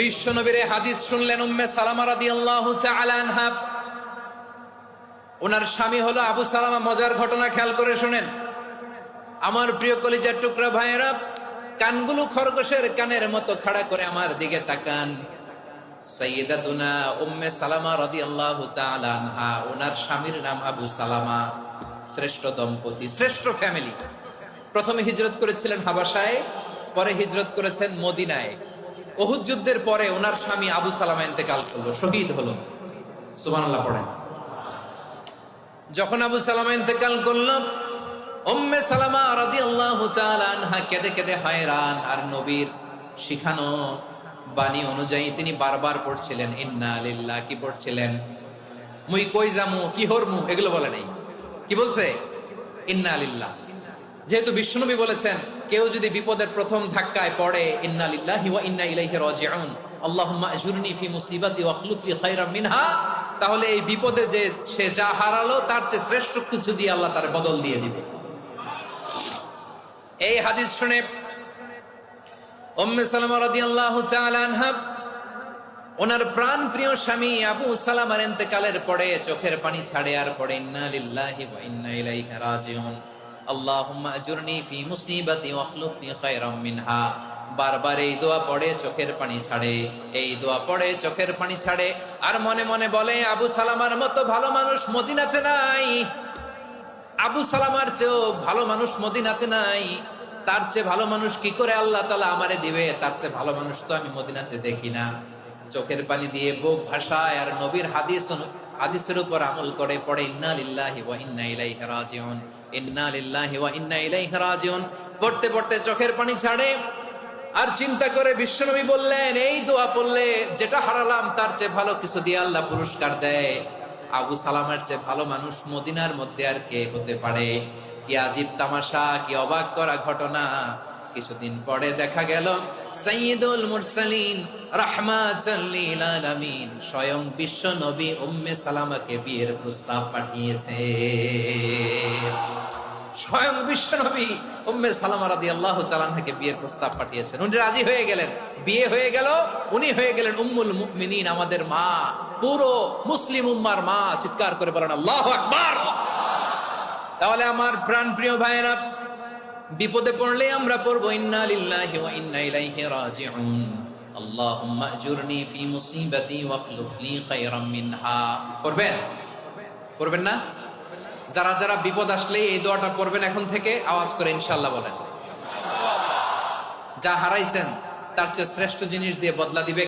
বিশ্ব নবীর হাদিস শুনলেন উম্মে সালামা রাদিয়াল্লাহু তাআলা আনহা। ওনার স্বামী হলো আবু সালামা। মজার ঘটনা খেয়াল করে শুনেন আমার প্রিয় কলিজার টুকরা ভাইয়েরা। কানগুলো খরগোশের কানের মতো খাড়া করে আমার দিকে তাকান। সাইয়্যিদাতুনা উম্মে সালামা রাদিয়াল্লাহু তাআলা আনহা, ওনার স্বামীর নাম আবু সালামা। শ্রেষ্ঠ দম্পতি, শ্রেষ্ঠ ফ্যামিলি। প্রথমে হিজরত করেছিলেন হাবাসায়, পরে হিজরত করেছেন মদিনায়। উহুদ যুদ্ধের পরে ওনার স্বামী আবু সালামা ইন্তেকাল করলো, শহীদ হলো। সুবহানাল্লাহ পড়েন। যখন আবু সালামা ইন্তেকাল করলো, উম্মে সালামা রাদিয়াল্লাহু তাআলা আনহা কেঁদে কেঁদে হয়রান। আর নবীর শিখানো বাণী অনুযায়ী তিনি বারবার পড়ছিলেন ইন্না লিল্লাহ। কি পড়ছিলেন? মুই কই যামু, কি হরমু, এগুলো বলে নাই। কি বলছে? ইন্না লিল্লাহ। যেহেতু বিশ্বনবী বলেছেন কেউ যদি বিপদের প্রথম ধাক্কায় পড়ে ইন্না লিল্লাহি ওয়া ইন্না ইলাইহি রাজিউন, আল্লাহুম্মা আজুরনি ফি মুসিবাতি ওয়া আখলুফ লি খায়রাম মিনহা, তাহলে এই বিপদে যে সে যা হারালো তার চেয়ে শ্রেষ্ঠ কিছু দিয়ে আল্লাহ তার বদল দিয়ে দিবে। এই হাদিস শুনে উম্মে সালামা রাদিয়াল্লাহু তাআলা আনহা ওনার প্রাণ প্রিয় স্বামী আবু সালামার ইন্তেকালের পরে চোখের পানি ছাড়ে আর পড়ে ইন্না লিল্লাহি ওয়া ইন্না ইলাইহি রাজিউন, আল্লাহুম্মা আজুরনি ফি মুসিবাতি ওয়া আখলুফনি খায়রাম মিনহা। বারবার এই দোয়া পড়ে চোখের পানি ছাড়ে, এই দোয়া পড়ে চোখের পানি ছাড়ে। আর মনে মনে বলে আবু সালামার মতো ভালো মানুষ মদিনাতে নাই, আবু সালামার চেয়েও ভালো মানুষ মদিনাতে নাই। তার চেয়ে ভালো মানুষ কি করে আল্লাহ তাআলা আমারে দিবে? তার চেয়ে ভালো মানুষ তো আমি মদিনাতে দেখি না। চোখের পানি দিয়ে বুক ভাসায় আর নবীর হাদিসের উপর আমল করে পড়ে ইন্না লিল্লাহি ওয়া ইন্না ইলাইহি রাজিউন, ইন্না লিল্লাহি ওয়া ইন্না ইলাইহি রাজিউন। পড়তে পড়তে চোখের পানি ছাড়ে আর চিন্তা করে বিশ্বনবী বললেন এই দোয়া পড়লে যেটা হারালাম তার চেয়ে ভালো কিছু দিয়ে আল্লাহ পুরস্কার দেয়। আবু সালামার চেয়ে ভালো মানুষ মদিনার মধ্যে আর কে হতে পারে? কি আজীব তামাশা, কি অবাক করা ঘটনা। কিছুদিন পরে দেখা গেল সাইয়্যিদুল মুরসালিন রাহমাতাল লিল আলামিন স্বয়ং বিশ্ব নবী উম্মে সালামাকে বিয়ের প্রস্তাব পাঠিয়েছে। স্বয়ং বিশ্ব নবী উম্মে সালামা রাদিয়াল্লাহু তাআলা আনহাকে বিয়ের প্রস্তাব পাঠিয়েছেন। উনি রাজি হয়ে গেলেন, বিয়ে হয়ে গেল। উনি হয়ে গেলেন উম্মুল মুমিনিন, আমাদের মা, পুরো মুসলিম উম্মার মা। চিৎকার করে বলেন আল্লাহু আকবার। তাহলে আমার প্রাণ প্রিয় ভাইয়েরা, বিপদে পড়লে আমরা পড়বো ইন্না লিল্লাহি ওয়া ইন্না ইলাইহি রাজিউন, আল্লাহুম্মা আজুরনি ফি মুসিবাতি ওয়া আখলুফ লি খায়রাম মিনহা। পড়বেন? পড়বেন না? যারা যারা বিপদ আসলে এই দোয়াটা পড়বেন এখন থেকে আওয়াজ করে ইনশাআল্লাহ বলেন। যা হারাইছেন তার চেয়ে শ্রেষ্ঠ জিনিস দিয়ে বদলা দিবে।